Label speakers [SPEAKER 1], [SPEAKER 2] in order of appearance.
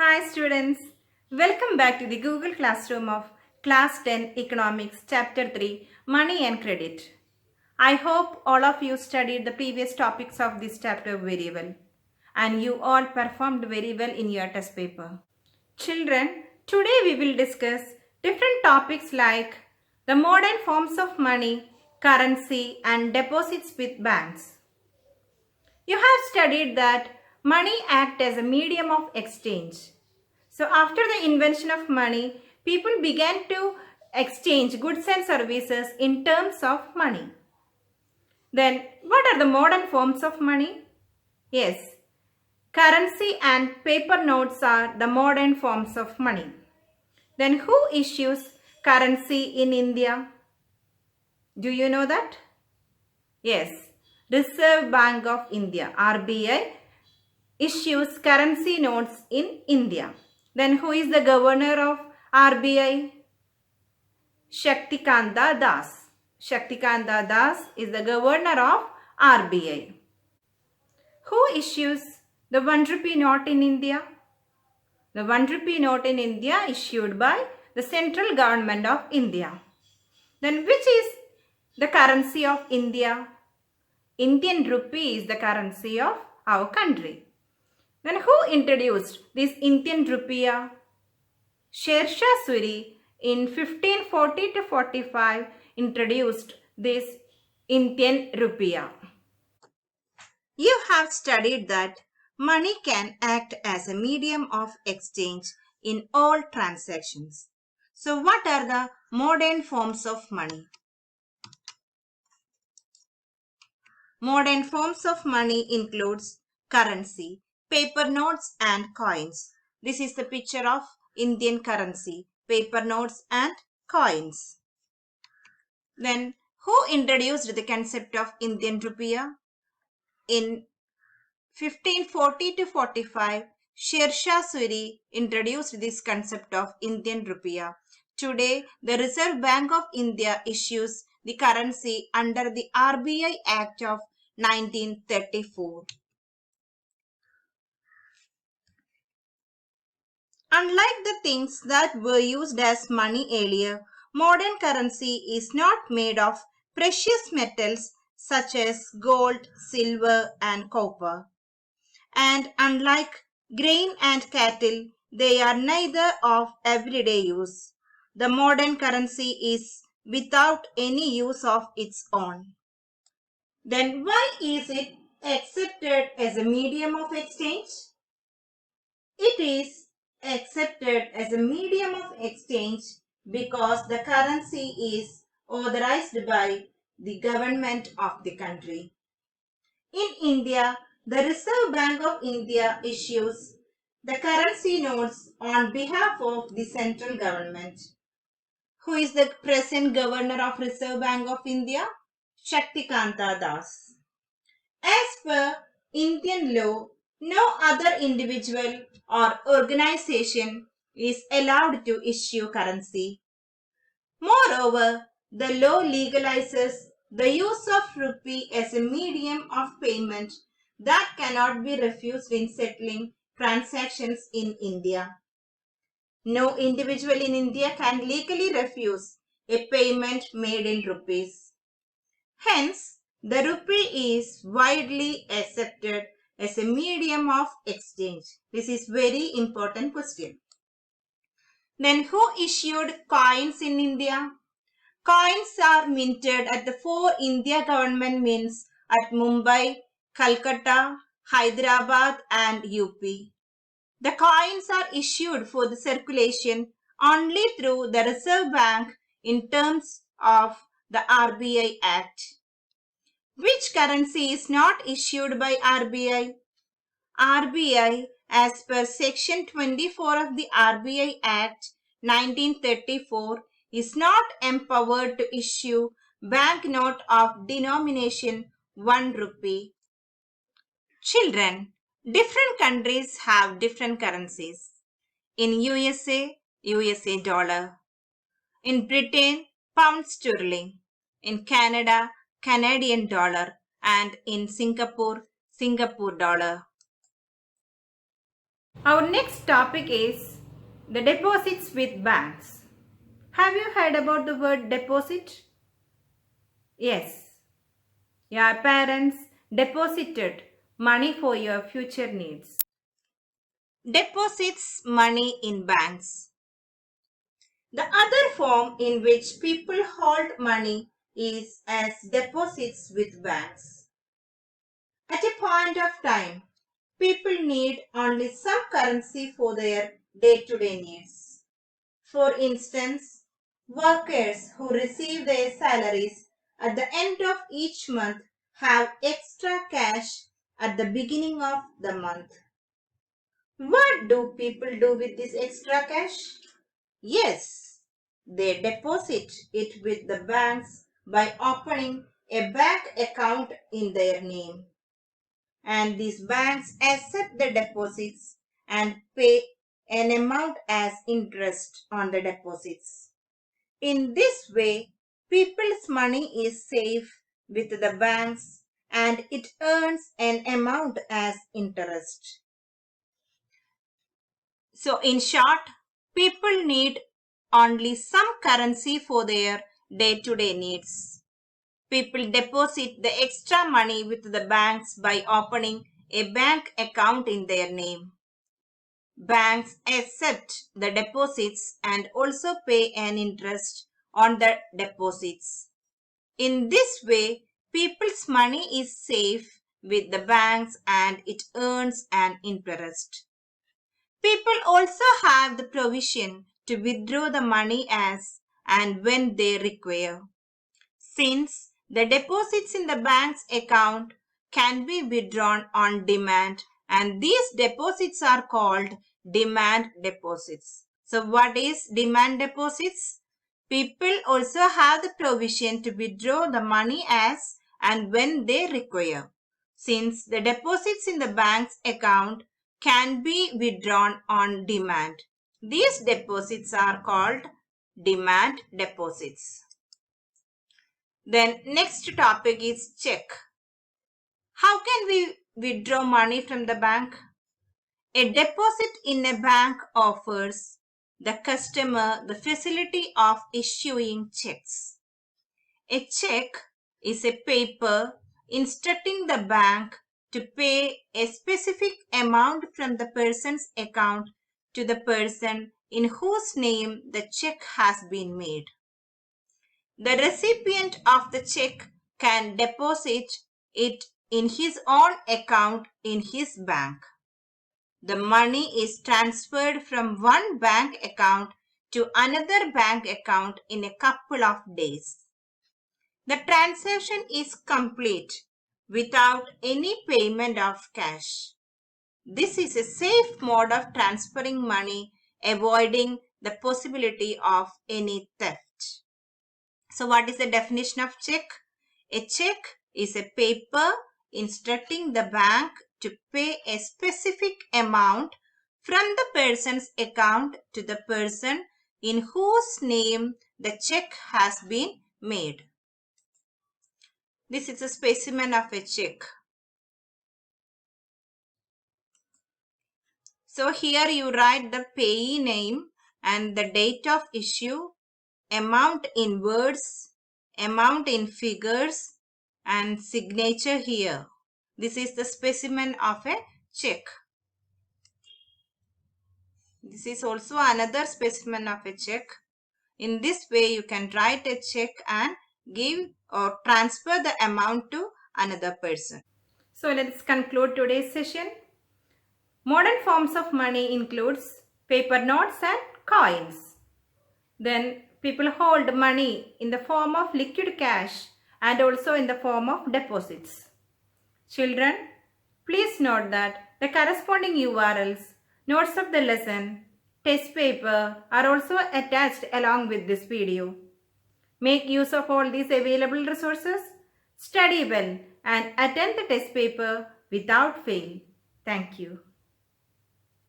[SPEAKER 1] Hi students, welcome back to the Google Classroom of Class 10 Economics Chapter 3 Money and Credit. I hope all of you studied the previous topics of this chapter very well and you all performed very well in your test paper. Children, today we will discuss different topics like the modern forms of money, currency and deposits with banks. You have studied that money acts as a medium of exchange. So after the invention of money, people began to exchange goods and services in terms of money. Then what are the modern forms of money? Yes, currency and paper notes are the modern forms of money. Then who issues currency in India? Do you know that? Yes, Reserve Bank of India, RBI, issues currency notes in India. Then who is the governor of RBI? Shaktikanta Das. Shaktikanta Das is the governor of RBI. Who issues the 1 rupee note in India? The 1 rupee note in India issued by the central government of India. Then which is the currency of India? Indian rupee is the currency of our country. Then who introduced this Indian rupiah? Sher Shah Suri in 1540 to 45 introduced this Indian rupiah. You have studied that money can act as a medium of exchange in all transactions. So what are the modern forms of money? Modern forms of money includes currency, paper notes and coins. This is the picture of Indian currency, paper notes and coins. Then who introduced the concept of Indian rupiah? In 1540 to 45, Sher Shah Suri introduced this concept of Indian rupiah. Today, the Reserve Bank of India issues the currency under the RBI Act of 1934. Unlike the things that were used as money earlier, modern currency is not made of precious metals such as gold, silver, and copper. And unlike grain and cattle, they are neither of everyday use. The modern currency is without any use of its own. Then why is it accepted as a medium of exchange? It is accepted as a medium of exchange because the currency is authorized by the government of the country. In India, the Reserve Bank of India issues the currency notes on behalf of the central government. Who is the present governor of Reserve Bank of India? Shaktikanta Das. As per Indian law, no other individual or organization is allowed to issue currency. Moreover, the law legalizes the use of rupee as a medium of payment that cannot be refused in settling transactions in India. No individual in India can legally refuse a payment made in rupees. Hence, the rupee is widely accepted as a medium of exchange. This is very important question. Then who issued coins in India? Coins are minted at the four India government mints at Mumbai, Calcutta, Hyderabad and UP. The coins are issued for the circulation only through the Reserve Bank in terms of the RBI Act. Which currency is not issued by RBI? RBI, as per Section 24 of the RBI Act 1934, is not empowered to issue banknote of denomination 1 rupee. Children, different countries have different currencies. In USA, USA dollar. In Britain, pound sterling. In Canada, Canadian dollar. And in Singapore, Singapore dollar. Our next topic is the deposits with banks. Have you heard about the word deposit? Yes. Your parents deposited money for your future needs. Deposits money in banks. The other form in which people hold money is as deposits with banks. At a point of time, people need only some currency for their day-to-day needs. For instance, workers who receive their salaries at the end of each month have extra cash at the beginning of the month. What do people do with this extra cash? Yes, they deposit it with the banks by opening a bank account in their name. And these banks accept the deposits and pay an amount as interest on the deposits. In this way, people's money is safe with the banks and it earns an amount as interest. So, in short, people need only some currency for their day-to-day needs. People deposit the extra money with the banks by opening a bank account in their name. Banks accept the deposits and also pay an interest on the deposits. In this way, people's money is safe with the banks and it earns an interest. People also have the provision to withdraw the money as and when they require. Since the deposits in the bank's account can be withdrawn on demand, and these deposits are called demand deposits. So what is demand deposits? People also have the provision to withdraw the money as and when they require. Since the deposits in the bank's account can be withdrawn on demand, these deposits are called demand deposits. Then next topic is check. How can we withdraw money from the bank? A deposit in a bank offers the customer the facility of issuing checks. A check is a paper instructing the bank to pay a specific amount from the person's account to the person in whose name the check has been made. The recipient of the check can deposit it in his own account in his bank. The money is transferred from one bank account to another bank account in a couple of days. The transaction is complete without any payment of cash. This is a safe mode of transferring money, avoiding the possibility of any theft. So what is the definition of check? A check is a paper instructing the bank to pay a specific amount from the person's account to the person in whose name the check has been made. This is a specimen of a check. So here you write the payee name and the date of issue, amount in words, amount in figures, and signature here. This is the specimen of a check. This is also another specimen of a check. In this way, you can write a check and give or transfer the amount to another person. So let's conclude today's session. Modern forms of money includes paper notes and coins. Then people hold money in the form of liquid cash and also in the form of deposits. Children, please note that the corresponding URLs, notes of the lesson, test paper are also attached along with this video. Make use of all these available resources, study well and attend the test paper without fail. Thank you.